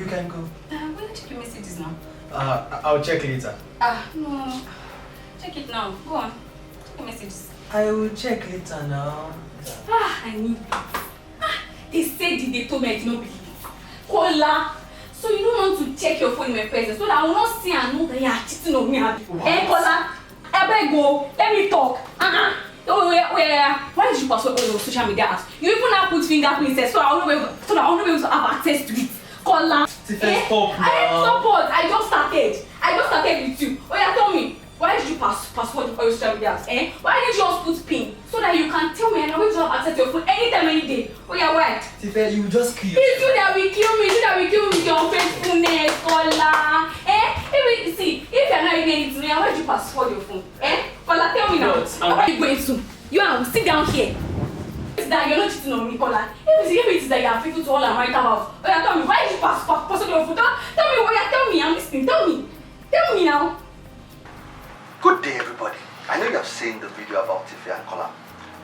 You can go. Will you check your messages now? I'll check later. No. Check it now. Go on. Check your messages. I will check later now. I need it. They said they told me I did not believe it. Kola. So you don't want to check your phone in my presence so that I will not see and know that you are cheating on me. Kola. I beg go. Let me talk. Oh yeah. Why did you pass all your social media apps? You even have put fingerprints so I will not be able to have access to it. Kola. Stop now. I didn't support. I just started with you. Oh yeah, tell me. Why did you password all your social media apps? Why did you just put pin so that you can tell me and I'm going to have access to your phone anytime, any day? Oh yeah, why? Tife, you just kill. It's you that will kill me. It's you that will kill me with your faithfulness, Kola. If you're not even anything, why did you password your phone? Kola, tell me now. Where are you going to? You are sit down here. It's that you're not cheating on me, Kola. If it is that you are people to all I'm right about. Oh yeah, tell me. Why did you password your phone? Tell me. Oh yeah, tell me. I'm listening. Tell me now. Good day, everybody. I know you have seen the video about Tife and Kola,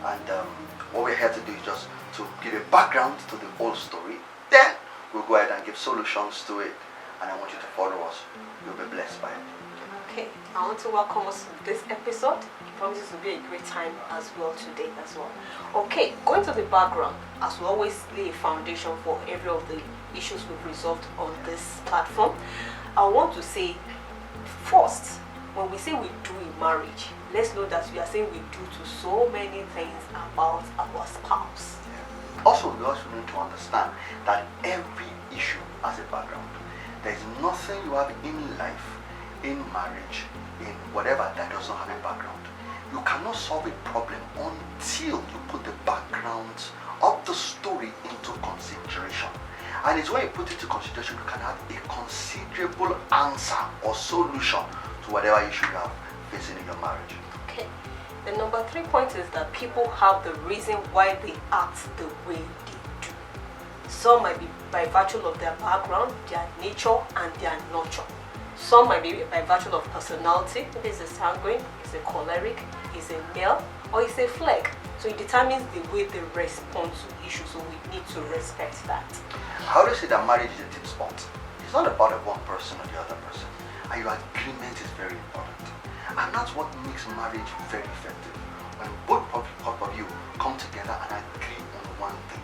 and what we're here to do is just to give a background to the whole story. Then we'll go ahead and give solutions to it, and I want you to follow us. You'll be blessed by it. Okay, I want to welcome us to this episode. It promises to be a great time as well today as well. Okay, going to the background, as we always lay a foundation for every of the issues we've resolved on this platform. I want to say first, when we say we do in marriage, let's know that we are saying we do to so many things about our spouse. Also, we also need to understand that every issue has a background. There is nothing you have in life, in marriage, in whatever that does not have a background. You cannot solve a problem until you put the background of the story into consideration. And it's when you put it into consideration, you can have a considerable answer or solution to whatever issue you have facing in your marriage. Okay. The number 3 point is that people have the reason why they act the way they do. Some might be by virtue of their background, their nature, and their nurture. Some might be by virtue of personality. If it's a sanguine, it's a choleric, it's a male, or it's a flag. So it determines the way they respond to issues, so we need to respect that. How do you say that marriage is a team sport? It's not about one person or the other person. And your agreement is very important. And that's what makes marriage very effective. When both of you come together and agree on one thing.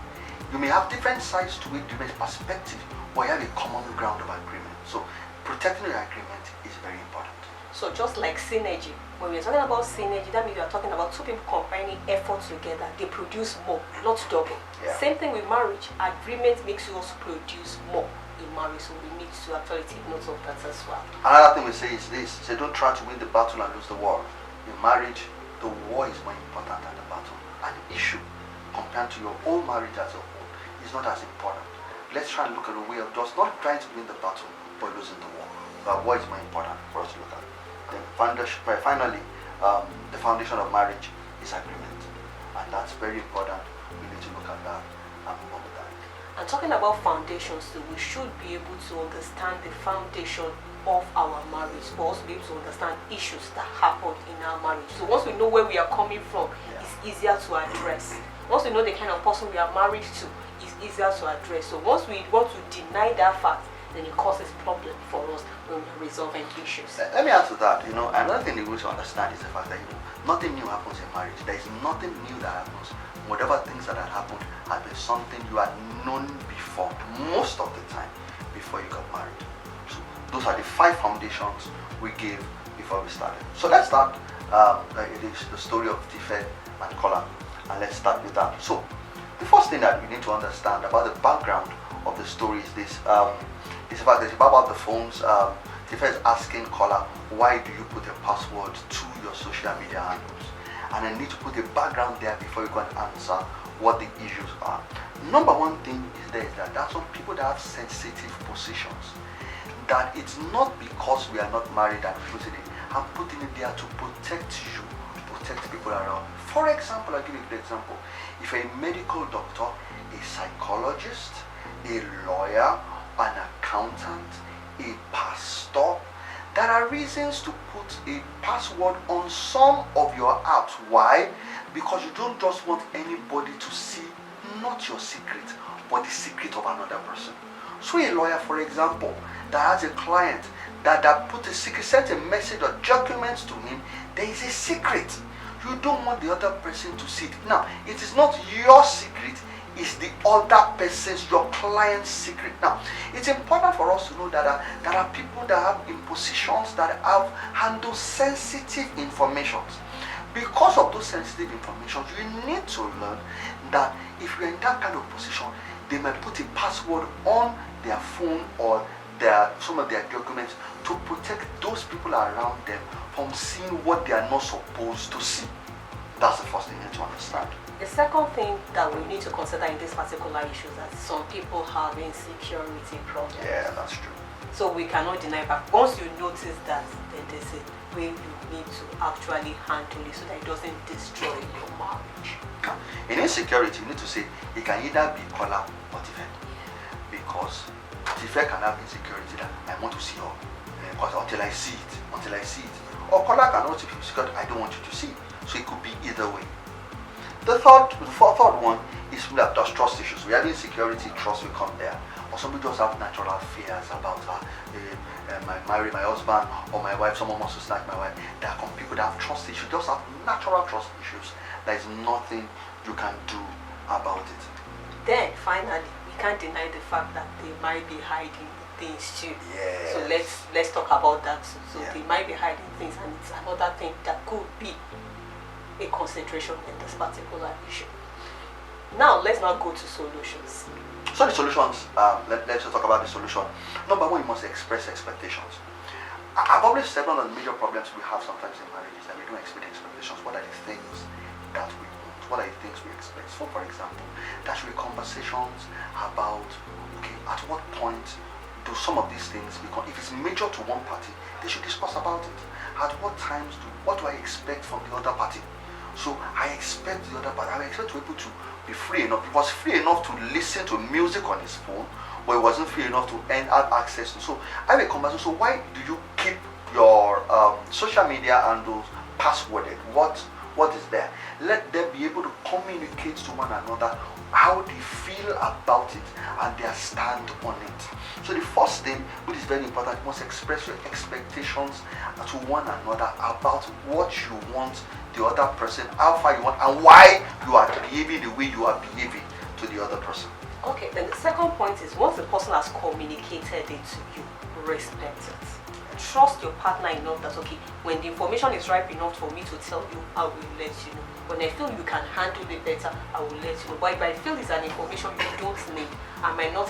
You may have different sides to it, different perspectives, but you have a common ground of agreement. So protecting your agreement is very important. So just like synergy, when we're talking about synergy, that means we are talking about two people combining effort together. They produce more, not double. Yeah. Same thing with marriage. Agreement makes you also produce more in marriage, so we need to actually take note of that as well. Another thing we say is this: say don't try to win the battle and lose the war. In marriage, the war is more important than the battle. An issue compared to your whole marriage as a whole is not as important. Let's try and look at a way of just not trying to win the battle but losing the war. The war is more important for us to look at. Then finally, the foundation of marriage is agreement, and that's very important. We need to look at that and move on with that. And talking about foundations, so we should be able to understand the foundation of our marriage, but also be able to understand issues that happen in our marriage. So once we know where we are coming from, it's easier to address. Once we know the kind of person we are married to, it's easier to address. So once we want to deny that fact, then it causes problem for us when we're resolving issues. Let me add to that. Another thing you need to understand is the fact that nothing new happens in marriage. There is nothing new that happens. Whatever things that had happened had been something you had known before, most of the time, before you got married. So those are the 5 foundations we gave before we started. So let's start. It is the story of Tife and Kola, and let's start with that. So the first thing that you need to understand about the background of the story is this. It's about the phones. Tife is asking Kola, why do you put a password to your social media handles? And I need to put a background there before you can answer what the issues are. Number one thing is that there are some people that have sensitive positions. That it's not because we are not married and putting it. I'm putting it there to protect you, protect people around. For example, I'll give you a good example. If a medical doctor, a psychologist, a lawyer, an accountant, a pastor, there are reasons to put a password on some of your apps. Why? Because you don't just want anybody to see not your secret, but the secret of another person. So a lawyer, for example, that has a client that put a secret, sent a message or documents to him, there is a secret. You don't want the other person to see it. Now, it is not your secret, it's the other person's, your client's secret. Now, it's important for us to know that there are people that have in positions that have handled sensitive information. Because of those sensitive information, you need to learn that if you're in that kind of position, they might put a password on their phone or some of their documents to protect those people around them from seeing what they are not supposed to see. That's the first thing you need to understand. The second thing that we need to consider in this particular issue is that some people have insecurity problems. Yeah, that's true. So we cannot deny that. Once you notice that, then there's a way you need to actually handle it so that it doesn't destroy your marriage. Now, in insecurity, you need to say it can either be color or defect. Because defect can have insecurity that I want to see her until I see it. Or color can also be insecure, I don't want you to see. So it could be either way. The third one is just trust issues. We have insecurity, trust will come there. Or somebody just have natural fears about my husband or my wife, someone wants to snatch my wife. There are people that have trust issues, just have natural trust issues. There is nothing you can do about it. Then finally, we can't deny the fact that they might be hiding things too. Yes. So let's talk about that too. So Yeah. they might be hiding things, and it's another thing that could be a concentration in this particular issue. Now let's now go to solutions. So the solutions, let's just talk about the solution. Number one, you must express expectations. I've always said one of the major problems we have sometimes in marriage is that we don't express expectations. What are the things that we want? What are the things we expect? So for example, there should be conversations about, okay, at what point do some of these things become, if it's major to one party, they should discuss about it. At what times, what do I expect from the other party? So I expect the other party, I expect to be able to be free enough. He was free enough to listen to music on his phone, but he wasn't free enough to have access to. So I have a conversation. So why do you keep your social media handles passworded? What is there? Let them be able to communicate to one another how they feel about it and their stand on it. So the first thing, which is very important, you must express your expectations to one another about what you want the other person, how far you want, and why you are behaving the way you are behaving to the other person. Okay, then the second point is once the person has communicated it to you, respect it. Trust your partner enough that, okay, when the information is ripe enough for me to tell you, I will let you know. When I feel you can handle it better, I will let you know. But if I feel it's an information you don't need, I might not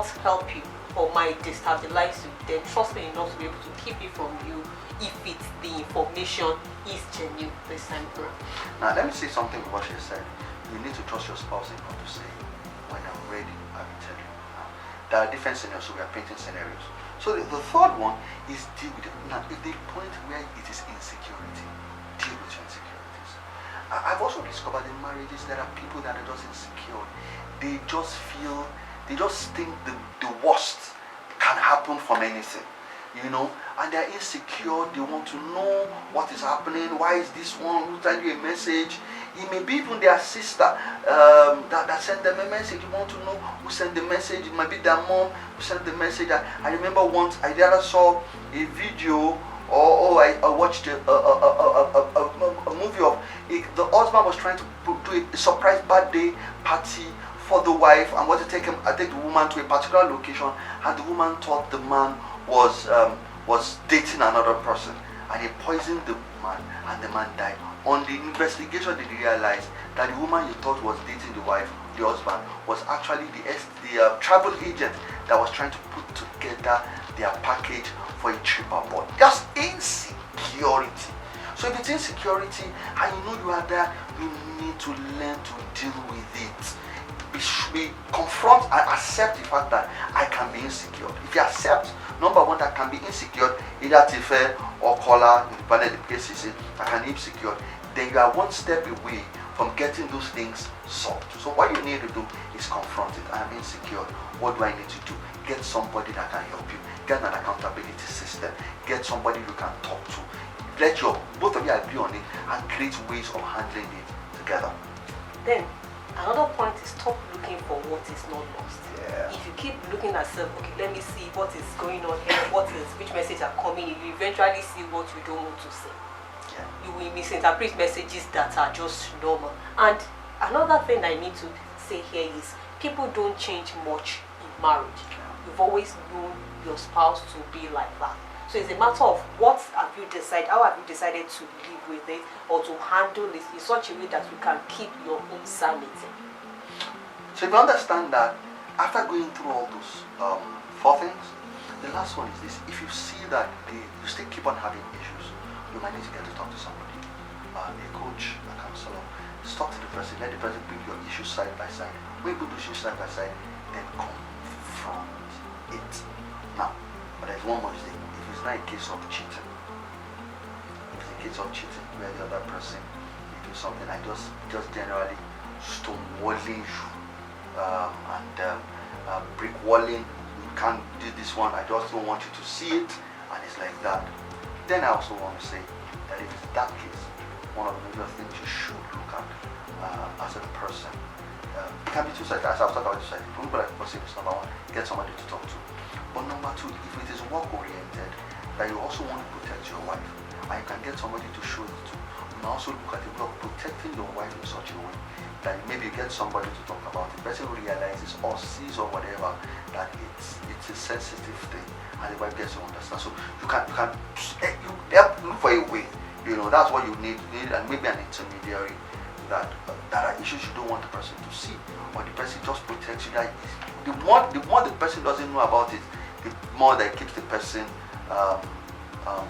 help you or might destabilize you, then trust me enough to be able to keep it from you if it's the information is genuine this time around. Now let me say something with what she said. You need to trust your spouse enough to say, when I'm ready, I will tell you. Now, there are different scenarios, so we are painting scenarios. So the third one is deal with it. Now, if the point where it is insecurity, deal with your insecurities. I've also discovered in marriages there are people that are just insecure. They just think the worst can happen from anything, you know, and they're insecure. They want to know what is happening. Why is this one who sent you a message? It may be even their sister that sent them a message. You want to know who sent the message. It might be their mom who sent the message. I remember once I saw a video I watched a movie of the husband was trying to do a surprise birthday party for the wife and want to take the woman to a particular location, and the woman thought the man was dating another person, and he poisoned the man and the man died. On the investigation, they realized that the woman you thought was dating the wife, the husband, was actually the travel agent that was trying to put together their package for a trip abroad. Just insecurity. So if it's insecurity and you know you are there, you need to learn to deal with it. We confront and accept the fact that I can be insecure. If you accept, number one, that can be insecure, either Tife or Kola, in the cases, I can be insecure, then you are one step away from getting those things solved. So what you need to do is confront it. I am insecure. What do I need to do? Get somebody that can help you. Get an accountability system. Get somebody you can talk to. Let both of you agree on it and create ways of handling it together. Then Another point is stop looking for what is not lost. Yeah. If you keep looking at self, okay, let me see what is going on here, which messages are coming in, you eventually see what you don't want to see. Yeah. You will misinterpret messages that are just normal. And another thing I need to say here is people don't change much in marriage. You've always known your spouse to be like that. So it's a matter of how have you decided to live with it or to handle it in such a way that you can keep your own sanity. So if you understand that, after going through all those 4 things, the last one is this: if you see that you still keep on having issues, you might need to get to talk to somebody, a coach, a counselor. Just talk to the person, let the person bring your issues side by side. When you put those issues side by side, then confront it. Now, but there's one more thing. If it's not a case of cheating, where the other person you do something like just generally stonewalling you and brick walling, you can't do this one, I just don't want you to see it, and it's like that, then I also want to say that if it's that case, one of the major things you should look at as a person, it can be two sides. As I've talked about two sides, people like person is number one, get somebody to talk to. But number two, if it is work oriented, that you also want to protect your wife, and you can get somebody to show you to. You can also look at the way of protecting your wife in such a way that maybe you get somebody to talk about it. The person realizes or sees or whatever that it's a sensitive thing, and the wife gets to understand. So you can look for a way. That's what you need, and maybe an intermediary that are issues you don't want the person to see, or the person just protects you. That the more the person doesn't know about it, the more that it keeps the person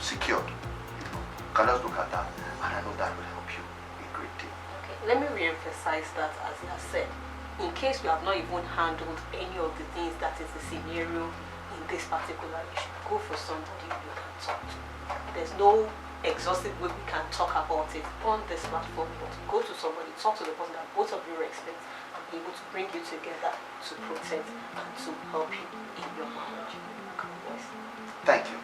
secured. You can just look at that, and I know that will help you a great deal. Okay, let me re-emphasize that, as I said, in case you have not even handled any of the things that is the scenario in this particular issue, go for somebody you can talk to. There's no exhaustive way we can talk about it on this platform, but go to somebody, talk to the person that both of you respect, and be able to bring you together to protect and to help you in your marriage. Thank you.